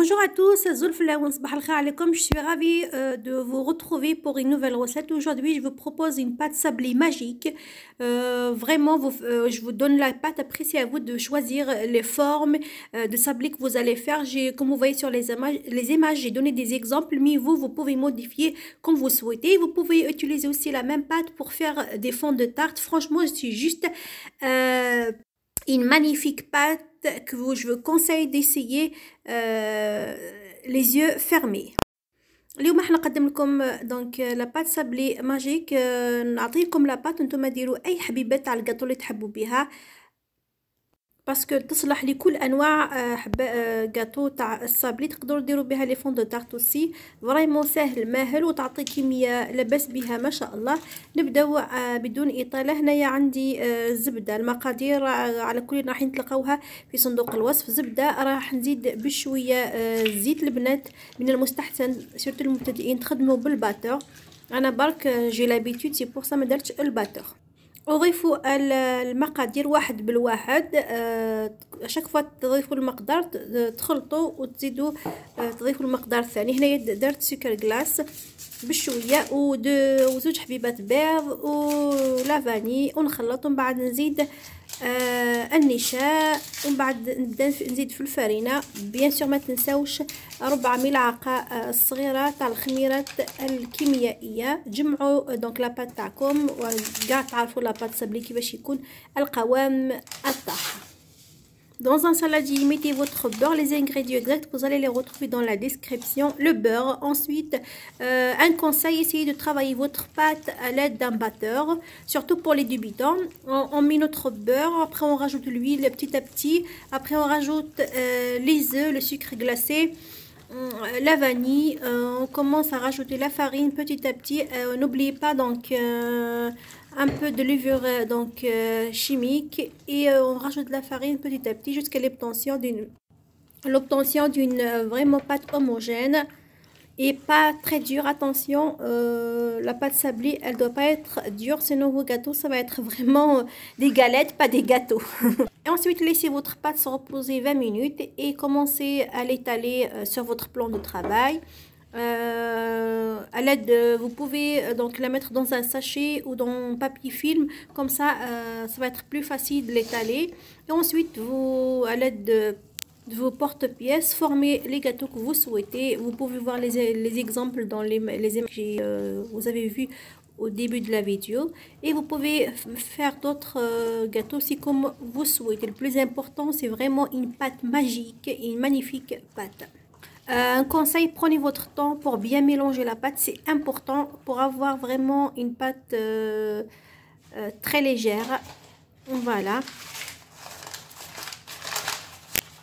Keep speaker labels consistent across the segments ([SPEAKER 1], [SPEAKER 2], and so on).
[SPEAKER 1] Bonjour à tous, je suis ravie de vous retrouver pour une nouvelle recette. Aujourd'hui, je vous propose une pâte sablée magique. Vraiment, je vous donne la pâte. Après, c'est à vous de choisir les formes de sablé que vous allez faire. Comme vous voyez sur les images, j'ai donné des exemples, mais vous pouvez modifier comme vous souhaitez. Vous pouvez utiliser aussi la même pâte pour faire des fonds de tarte. Franchement, c'est juste une magnifique pâte que je vous conseille d'essayer les yeux fermés. اليوم راح نقدم لكم دونك لا بات سابلي ماجيك. نعطيكم لا بات نتوما ديروا اي حبيبات تاع الكاطو اللي تحبوا بها باسكو تصلح لكل انواع غاتو تاع الصابلي. تقدروا ديروا بها لي فون دو تارت اوسي. فريمون ساهل ماهل وتعطي كميه لاباس بها ما شاء الله. نبداو بدون اطاله. هنايا عندي زبده. المقادير على كل راح تلقاوها في صندوق الوصف. زبده راح نزيد بشويه زيت. البنات من المستحسن سورتو المبتدئين تخدموا بالباتور. انا برك جي لابيتود سي بور سا ما درتش الباتور. أضيفوا المقادير واحد بالواحد. شاك فوا تضيفوا المقدار تخلطوا وتزيدوا تضيفوا المقدار الثاني. هنايا درت سكر كلاص بشويه وزوج حبيبات بيض ولافاني ونخلط. ومن بعد نزيد النشا. ومن بعد نبدا نزيد في الفرينه. بيان سور ما تنساوش ربع ملعقه صغيره تاع الخميرات الكيميائيه. جمعوا دونك لاباط تاعكم وكاع تعرفوا لاباط سابلي كيفاش يكون القوام الطاحه. Dans un saladier, mettez votre beurre, les ingrédients exacts, vous allez les retrouver dans la description. Le beurre. Ensuite, un conseil, essayez de travailler votre pâte à l'aide d'un batteur, surtout pour les débutants. On met notre beurre, après on rajoute l'huile petit à petit, après on rajoute les œufs, le sucre glacé, la vanille. On commence à rajouter la farine petit à petit. N'oubliez pas donc un peu de levure chimique et on rajoute la farine petit à petit jusqu'à l'obtention d'une vraiment pâte homogène et pas très dure. Attention, la pâte sablée elle doit pas être dure, sinon vos gâteaux ça va être vraiment des galettes, pas des gâteaux. Et ensuite laissez votre pâte se reposer 20 minutes et commencez à l'étaler sur votre plan de travail. À l'aide vous pouvez donc la mettre dans un sachet ou dans un papier film, comme ça ça va être plus facile de l'étaler. Et ensuite vous, à l'aide de vos porte-pièces, formez les gâteaux que vous souhaitez. Vous pouvez voir les exemples dans les images que vous avez vu au début de la vidéo, et vous pouvez faire d'autres gâteaux aussi comme vous souhaitez. Le plus important c'est vraiment une pâte magique, une magnifique pâte. Un conseil, prenez votre temps pour bien mélanger la pâte, c'est important pour avoir vraiment une pâte très légère. Voilà.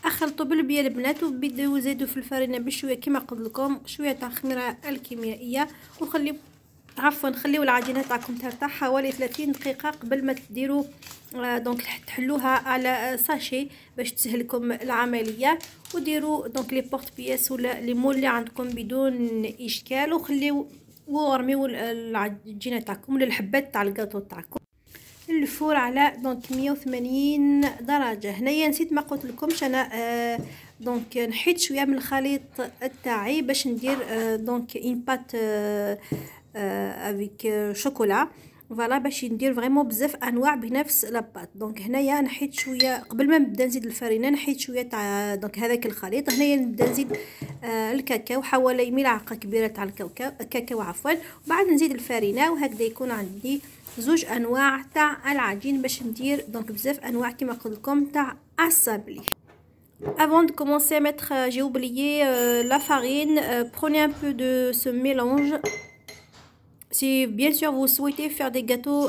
[SPEAKER 1] اخلطوا بالبيا البنات وبداو زيدوا في الفرينه بشويه كما قلت لكم شويه تاع الخميره الكيميائيه خليو العجينه تاعكم ترتاح حوالي 30 دقيقه قبل ما تديروا دونك تحلوها على ساشي باش تسهلكم العمليه. وديروا دونك لي بورت بياس ولا لي مول اللي عندكم بدون اشكال وخليو ورميو العجينه تاعكم ولا الحبات تاع الكاطو تاعكم. الفور على دونك 180 درجه. هنايا نسيت ما قلت لكمش انا دونك نحيت شويه من الخليط تاعي باش ندير دونك اون بات افيك شوكولا. فوالا باش ندير فريمون بزاف انواع بنفس لاباط. دونك هنايا نحيت شويه قبل ما نبدا نزيد الفرينه. نحيت شويه تاع دونك هذاك الخليط. هنايا نبدا نزيد الكاكاو حوالي ملعقه كبيره تاع الكاكاو عفوا. وبعد نزيد الفرينه وهكذا يكون عندي زوج انواع تاع العجين باش ندير دونك بزاف انواع كما قلت لكم تاع الصابلي. Avant de commencer à mettre, j'ai oublié la farine. Prenez un peu de ce mélange. Si bien sûr vous souhaitez faire des gâteaux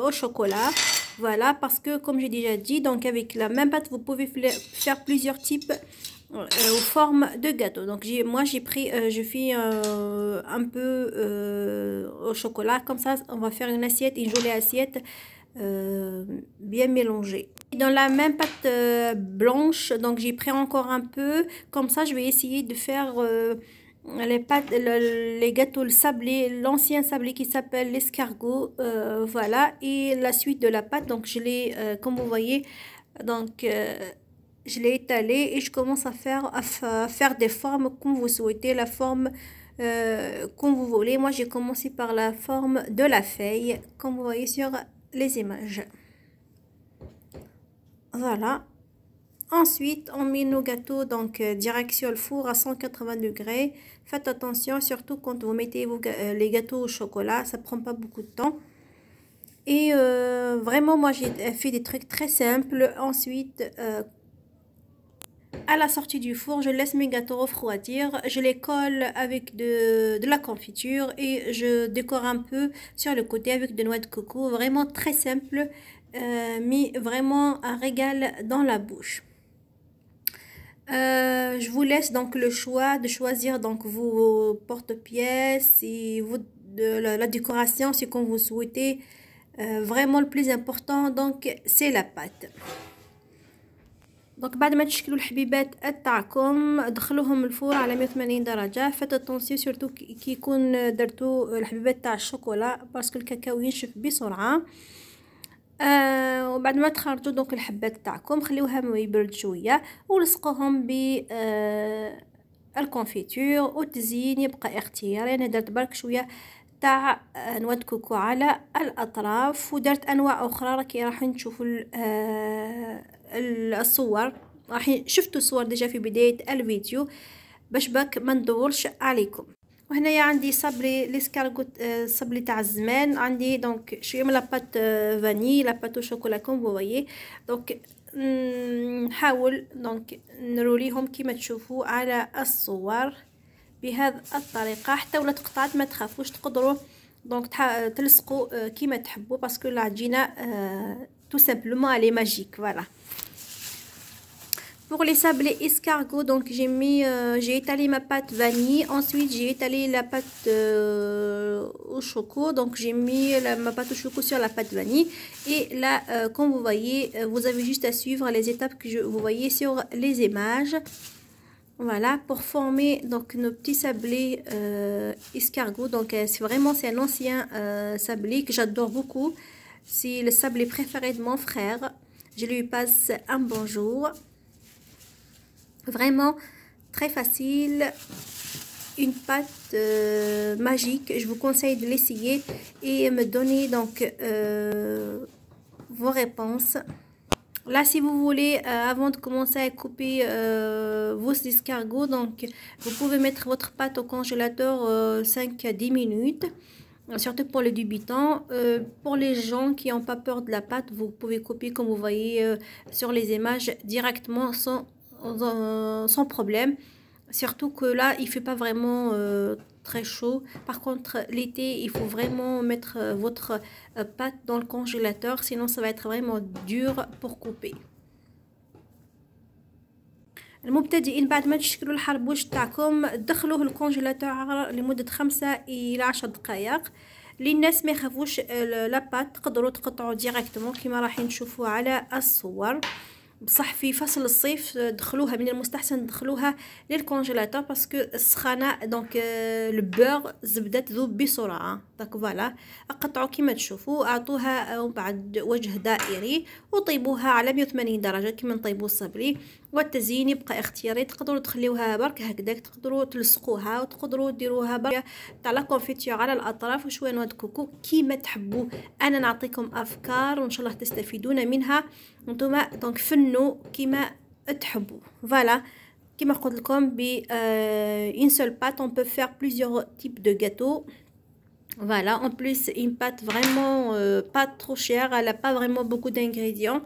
[SPEAKER 1] au chocolat, voilà, parce que comme j'ai déjà dit, donc avec la même pâte vous pouvez faire plusieurs types aux formes de gâteaux. Donc j'ai pris, je fais un peu au chocolat, comme ça on va faire une assiette, une jolie assiette bien mélangée. Dans la même pâte blanche, donc j'ai pris encore un peu, comme ça je vais essayer de faire les pâtes, les gâteaux, le sablé, l'ancien sablé qui s'appelle l'escargot. Voilà, et la suite de la pâte, donc je l'ai comme vous voyez donc je l'ai étalé et je commence à faire des formes comme vous souhaitez, la forme comme vous voulez. Moi, j'ai commencé par la forme de la feuille, comme vous voyez sur les images. Voilà. Ensuite, on met nos gâteaux donc direction le four à 180 degrés. Faites attention, surtout quand vous mettez les gâteaux au chocolat, ça prend pas beaucoup de temps. Et vraiment, moi, j'ai fait des trucs très simples. Ensuite, à la sortie du four, je laisse mes gâteaux refroidir. Je les colle avec de la confiture et je décore un peu sur le côté avec des noix de coco. Vraiment très simple, mais vraiment un régal dans la bouche. Je vous laisse donc le choix de choisir donc vos porte-pièces et la décoration, c'est comme vous souhaitez. Vraiment le plus important donc c'est la pâte. دونك بعد ما تشكلوا الحبيبات تاعكم دخلوهم الفور على 180 درجه. فات اتونسيون سورتو كي يكون درتو الحبيبات تاع الشوكولا باسكو الكاكاو ينشف بسرعه. وبعد ما تخرجوا دونك الحبات تاعكم خليوها يبرد شويه ولصقوهم ب الكونفيتور. والتزيين يبقى اختياري. انا درت برك شويه تاع نواه كوكو على الاطراف ودرت انواع اخرى راكي راح نشوفوا الصور. راح شفتوا الصور ديجا في بدايه الفيديو باش باك ما ندورش عليكم. وهنايا عندي صبلي ليسكارغوت صبلي تاع الزمان. عندي دونك شويه من لاباط فاني لاباط شوكولا كوم فو فويي. دونك نحاول دونك نروليهم كيما تشوفوا على الصور بهذه الطريقه. حتى ولا تقطعت ما تخافوش تقدروا دونك تلصقوا كيما تحبوا باسكو العجينه tout simplement elle est magique. Voilà. Pour les sablés escargots, donc j'ai étalé ma pâte vanille. Ensuite j'ai étalé la pâte au choco. Donc j'ai mis ma pâte au choco sur la pâte vanille. Et là, comme vous voyez, vous avez juste à suivre les étapes que vous voyez sur les images. Voilà, pour former donc nos petits sablés escargots. Donc c'est un ancien sablé que j'adore beaucoup. C'est le sablé préféré de mon frère. Je lui passe un bonjour. Vraiment très facile. Une pâte magique. Je vous conseille de l'essayer et me donner donc vos réponses. Là, si vous voulez, avant de commencer à couper vos escargots, donc vous pouvez mettre votre pâte au congélateur 5 à 10 minutes. Surtout pour les débutants. Pour les gens qui n'ont pas peur de la pâte, vous pouvez couper comme vous voyez sur les images directement sans problème. Surtout que là, il fait pas vraiment très chaud. Par contre, l'été, il faut vraiment mettre votre pâte dans le congélateur, sinon ça va être vraiment dur pour couper. المبتدئين بعد ما تشكلوا الحربوش تاعكم دخلوه الكونجيلاتور لمده 5 إلى 10 دقائق. للناس ما يخافوش لاباط تقدروا تقطعوا ديريكتومون كما راح نشوفوا على الصور. بصح في فصل الصيف دخلوها من المستحسن دخلوها للكونجيلاتور باسكو السخانه دونك البور الزبده تذوب بسرعه. دونك فوالا قطعوا كما تشوفوا اعطوها بعد وجه دائري وطيبوها على 180 درجه كما نطيبوا الصبلي. والتزيين يبقى اختياري. تقدروا تخليوها برك هكذاك تقدروا تلصقوها وتقدروا ديروها برك تاع لا كونفيتور على الاطراف وشويه نواه كوكو كيما تحبوا. انا نعطيكم افكار وان شاء الله تستفيدون منها. نتوما دونك فنوا كيما تحبوا. فوالا كيما قلت لكم ب une seule pâte on peut faire plusieurs types de gâteaux. Voilà, en plus une pâte vraiment pas trop chère, elle a pas vraiment beaucoup d'ingrédients.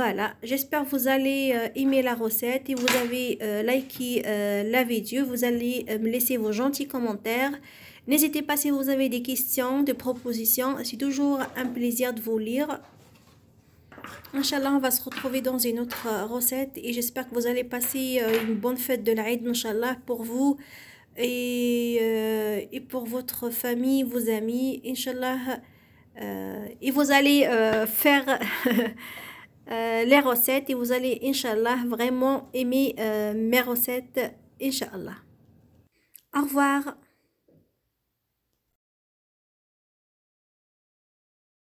[SPEAKER 1] Voilà, j'espère que vous allez aimer la recette et vous avez liké la vidéo. Vous allez me laisser vos gentils commentaires. N'hésitez pas si vous avez des questions, des propositions. C'est toujours un plaisir de vous lire. Inch'Allah, on va se retrouver dans une autre recette et j'espère que vous allez passer une bonne fête de l'Aïd, Inch'Allah, pour vous et pour votre famille, vos amis, Inch'Allah. Et vous allez faire les recettes et vous allez, Inch'Allah, vraiment aimer mes recettes, Inch'Allah. Au revoir.